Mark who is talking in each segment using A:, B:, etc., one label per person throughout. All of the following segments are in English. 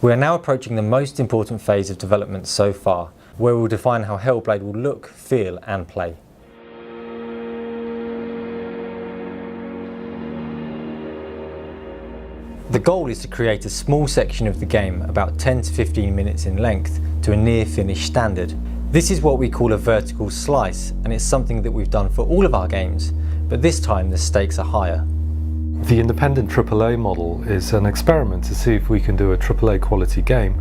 A: We are now approaching the most important phase of development so far, where we'll define how Hellblade will look, feel and play. The goal is to create a small section of the game, about 10 to 15 minutes in length, to a near finished standard. This is what we call a vertical slice, and it's something that we've done for all of our games, but this time the stakes are higher.
B: The independent AAA model is an experiment to see if we can do a AAA quality game,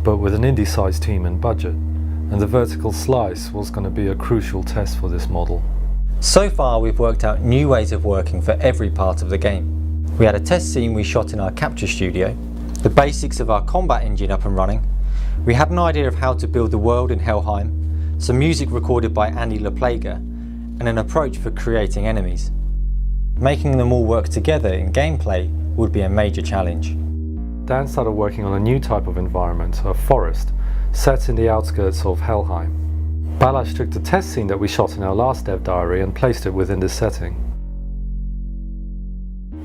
B: but with an indie-sized team and budget. And the vertical slice was going to be a crucial test for this model.
A: So far we've worked out new ways of working for every part of the game. We had a test scene we shot in our capture studio, the basics of our combat engine up and running. We had an idea of how to build the world in Helheim, some music recorded by Andy LaPlaga, and an approach for creating enemies. Making them all work together in gameplay would be a major challenge.
B: Dan started working on a new type of environment, a forest, set in the outskirts of Helheim. Balázs took the test scene that we shot in our last dev diary and placed it within this setting.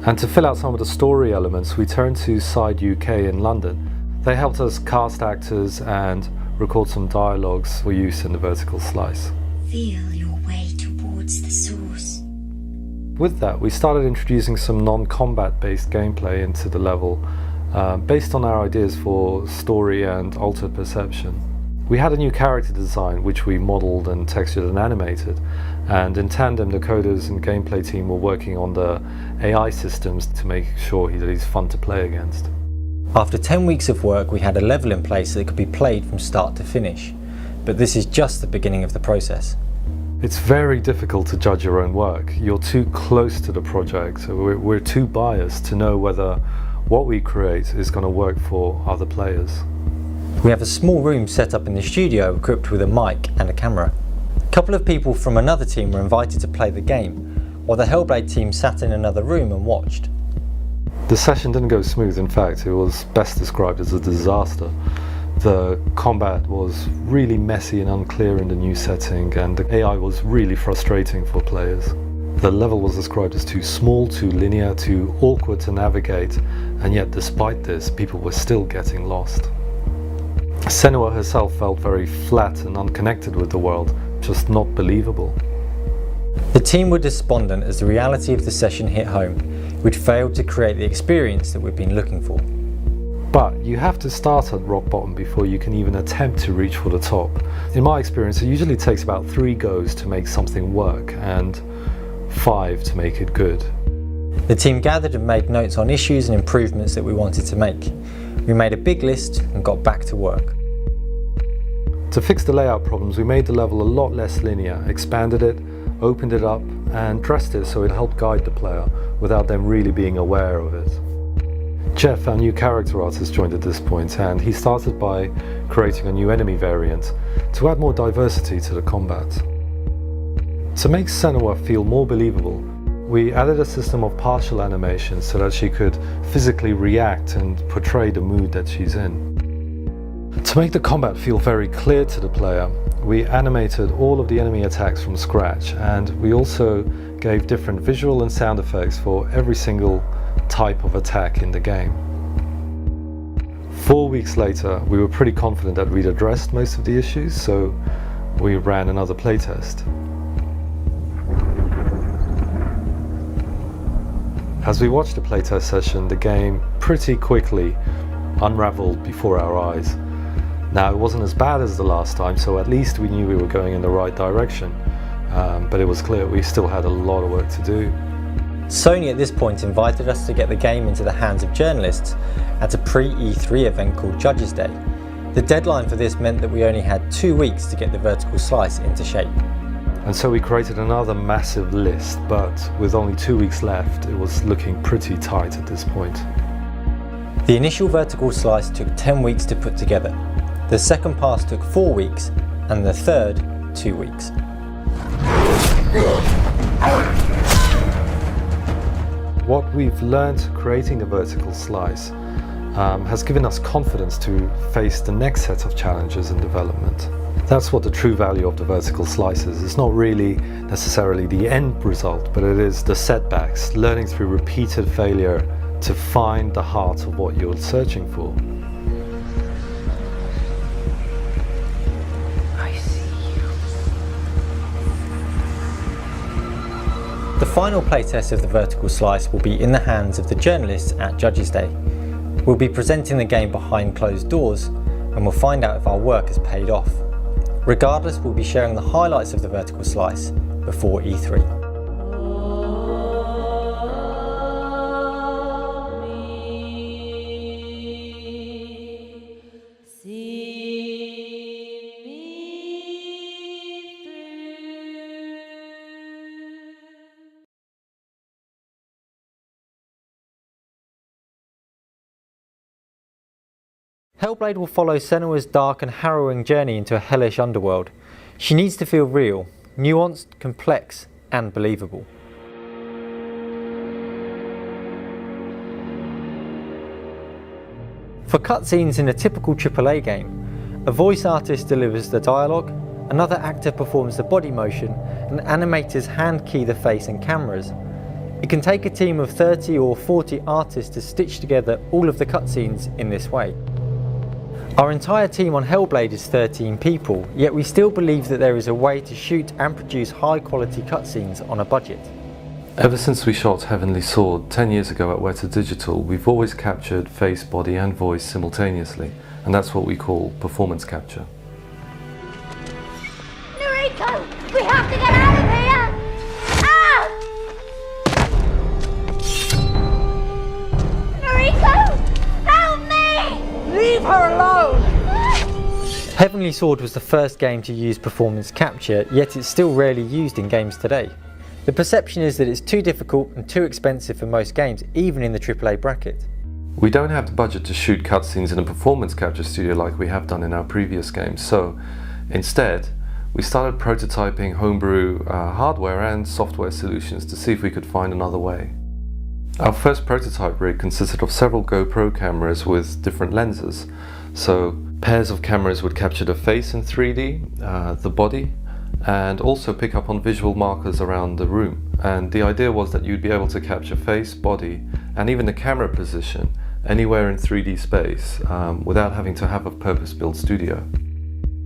B: And to fill out some of the story elements, we turned to Side UK in London. They helped us cast actors and record some dialogues for use in the vertical slice.
C: Feel your way towards the source.
B: With that, we started introducing some non-combat based gameplay into the level, based on our ideas for story and altered perception. We had a new character design which we modelled and textured and animated, and in tandem the coders and gameplay team were working on the AI systems to make sure that he's fun to play against.
A: After 10 weeks of work we had a level in place that could be played from start to finish, but this is just the beginning of the process.
B: It's very difficult to judge your own work. You're too close to the project, we're too biased to know whether what we create is going to work for other players.
A: We have a small room set up in the studio equipped with a mic and a camera. A couple of people from another team were invited to play the game, while the Hellblade team sat in another room and watched.
B: The session didn't go smooth. In fact, it was best described as a disaster. The combat was really messy and unclear in the new setting, and the AI was really frustrating for players. The level was described as too small, too linear, too awkward to navigate, and yet despite this, people were still getting lost. Senua herself felt very flat and unconnected with the world, just not believable.
A: The team were despondent as the reality of the session hit home. We'd failed to create the experience that we'd been looking for.
B: But you have to start at rock bottom before you can even attempt to reach for the top. In my experience, it usually takes about 3 goes to make something work and 5 to make it good.
A: The team gathered and made notes on issues and improvements that we wanted to make. We made a big list and got back to work.
B: To fix the layout problems, we made the level a lot less linear, expanded it, opened it up, and dressed it so it helped guide the player without them really being aware of it. Jeff, our new character artist, joined at this point, and he started by creating a new enemy variant to add more diversity to the combat. To make Senua feel more believable, we added a system of partial animation so that she could physically react and portray the mood that she's in. To make the combat feel very clear to the player, we animated all of the enemy attacks from scratch, and we also gave different visual and sound effects for every single type of attack in the game. 4 weeks later, we were pretty confident that we'd addressed most of the issues, so we ran another playtest. As we watched the playtest session, the game pretty quickly unraveled before our eyes. Now, it wasn't as bad as the last time, so at least we knew we were going in the right direction, but it was clear we still had a lot of work to do.
A: Sony at this point invited us to get the game into the hands of journalists at a pre-E3 event called Judges Day. The deadline for this meant that we only had 2 weeks to get the vertical slice into shape.
B: And so we created another massive list, but with only 2 weeks left, it was looking pretty tight at this point.
A: The initial vertical slice took 10 weeks to put together. The second pass took 4 weeks, and the third, 2 weeks.
B: What we've learned creating the vertical slice has given us confidence to face the next set of challenges in development. That's what the true value of the vertical slice is. It's not really necessarily the end result, but it is the setbacks, learning through repeated failure to find the heart of what you're searching for.
A: The final playtest of the vertical slice will be in the hands of the journalists at Judges' Day. We'll be presenting the game behind closed doors, and we'll find out if our work has paid off. Regardless, we'll be sharing the highlights of the vertical slice before E3. Hellblade will follow Senua's dark and harrowing journey into a hellish underworld. She needs to feel real, nuanced, complex, and believable. For cutscenes in a typical AAA game, a voice artist delivers the dialogue, another actor performs the body motion, and animators hand key the face and cameras. It can take a team of 30 or 40 artists to stitch together all of the cutscenes in this way. Our entire team on Hellblade is 13 people, yet we still believe that there is a way to shoot and produce high quality cutscenes on a budget.
B: Ever since we shot Heavenly Sword 10 years ago at Weta Digital, we've always captured face, body and voice simultaneously, and that's what we call performance capture.
D: Noriko! We have to get out of here! Noriko! Help me!
E: Leave her alone!
A: Heavenly Sword was the first game to use performance capture, yet it's still rarely used in games today. The perception is that it's too difficult and too expensive for most games, even in the AAA bracket.
B: We don't have the budget to shoot cutscenes in a performance capture studio like we have done in our previous games, so instead we started prototyping homebrew hardware and software solutions to see if we could find another way. Our first prototype rig consisted of several GoPro cameras with different lenses. So pairs of cameras would capture the face in 3D, the body, and also pick up on visual markers around the room. And the idea was that you'd be able to capture face, body, and even the camera position anywhere in 3D space without having to have a purpose-built studio.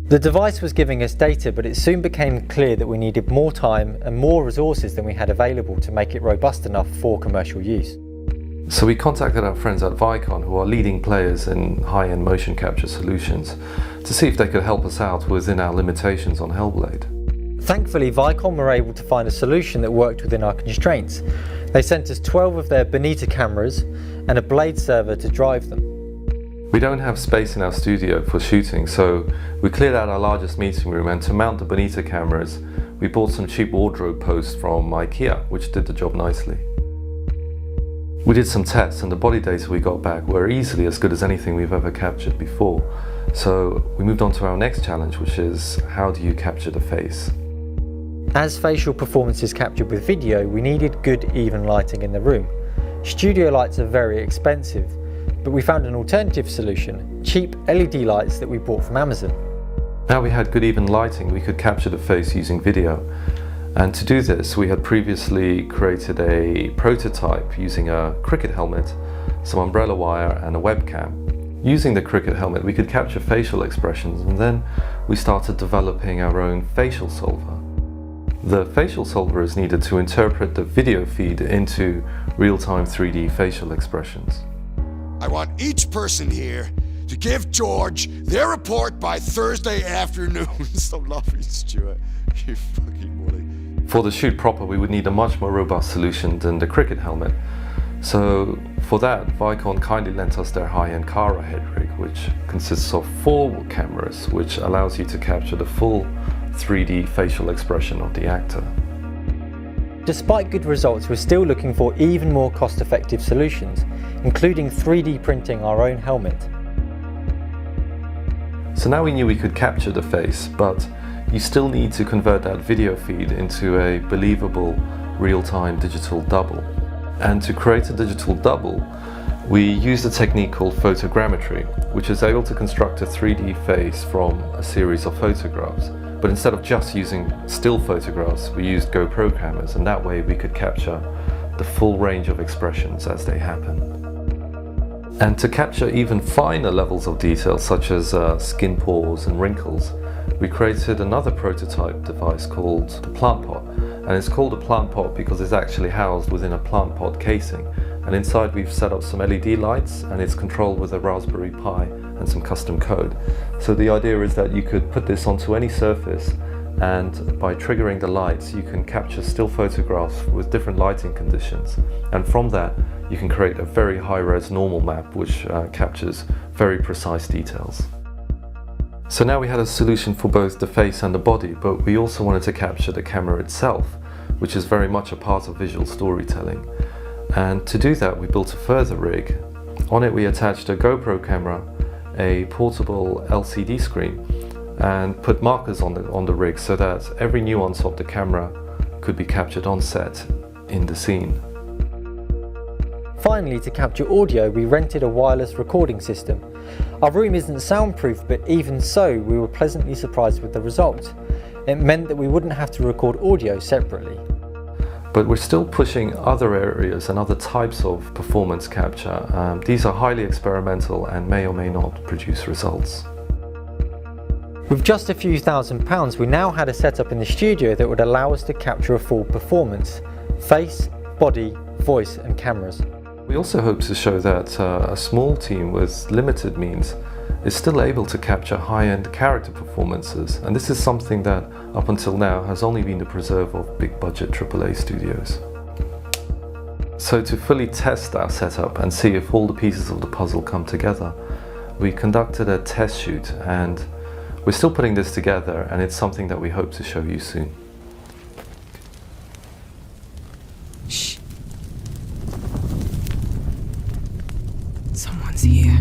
A: The device was giving us data, but it soon became clear that we needed more time and more resources than we had available to make it robust enough for commercial use.
B: So we contacted our friends at Vicon, who are leading players in high-end motion capture solutions, to see if they could help us out within our limitations on Hellblade.
A: Thankfully, Vicon were able to find a solution that worked within our constraints. They sent us 12 of their Bonita cameras and a Blade server to drive them.
B: We don't have space in our studio for shooting, so we cleared out our largest meeting room, and to mount the Bonita cameras, we bought some cheap wardrobe posts from IKEA, which did the job nicely. We did some tests, and the body data we got back were easily as good as anything we've ever captured before. So we moved on to our next challenge, which is how do you capture the face?
A: As facial performance is captured with video, we needed good even lighting in the room. Studio lights are very expensive, but we found an alternative solution, cheap LED lights that we bought from Amazon.
B: Now we had good even lighting, we could capture the face using video. And to do this, we had previously created a prototype using a cricket helmet, some umbrella wire and a webcam. Using the cricket helmet, we could capture facial expressions, and then we started developing our own facial solver. The facial solver is needed to interpret the video feed into real-time 3D facial expressions.
F: I want each person here to give George their report by Thursday afternoon. Stop laughing, Stuart. You fucking bully.
B: For the shoot proper, we would need a much more robust solution than the cricket helmet. So for that, Vicon kindly lent us their high-end Kara head rig, which consists of 4 cameras, which allows you to capture the full 3D facial expression of the actor.
A: Despite good results, we're still looking for even more cost-effective solutions, including 3D printing our own helmet.
B: So now we knew we could capture the face, but you still need to convert that video feed into a believable real-time digital double. And to create a digital double, we used a technique called photogrammetry, which is able to construct a 3D face from a series of photographs. But instead of just using still photographs, we used GoPro cameras, and that way we could capture the full range of expressions as they happen. And to capture even finer levels of detail, such as skin pores and wrinkles, we created another prototype device called the plant pot. and it's called a plant pot because it's actually housed within a plant pot casing, and inside we've set up some LED lights and it's controlled with a Raspberry Pi and some custom code. So the idea is that you could put this onto any surface, and by triggering the lights you can capture still photographs with different lighting conditions, and from that you can create a very high-res normal map which captures very precise details. So now we had a solution for both the face and the body, but we also wanted to capture the camera itself, which is very much a part of visual storytelling. And to do that we built a further rig. On it we attached a GoPro camera, a portable LCD screen, and put markers on the rig so that every nuance of the camera could be captured on set in the scene.
A: Finally, to capture audio, we rented a wireless recording system. Our room isn't soundproof, but even so, we were pleasantly surprised with the result. It meant that we wouldn't have to record audio separately.
B: But we're still pushing other areas and other types of performance capture. These are highly experimental and may or may not produce results.
A: With just a few £1,000s, we now had a setup in the studio that would allow us to capture a full performance: face, body, voice and cameras.
B: We also hope to show that a small team with limited means is still able to capture high-end character performances, and this is something that up until now has only been the preserve of big-budget AAA studios. So to fully test our setup and see if all the pieces of the puzzle come together, we conducted a test shoot, and we're still putting this together, and it's something that we hope to show you soon.
E: Shh. Someone's here.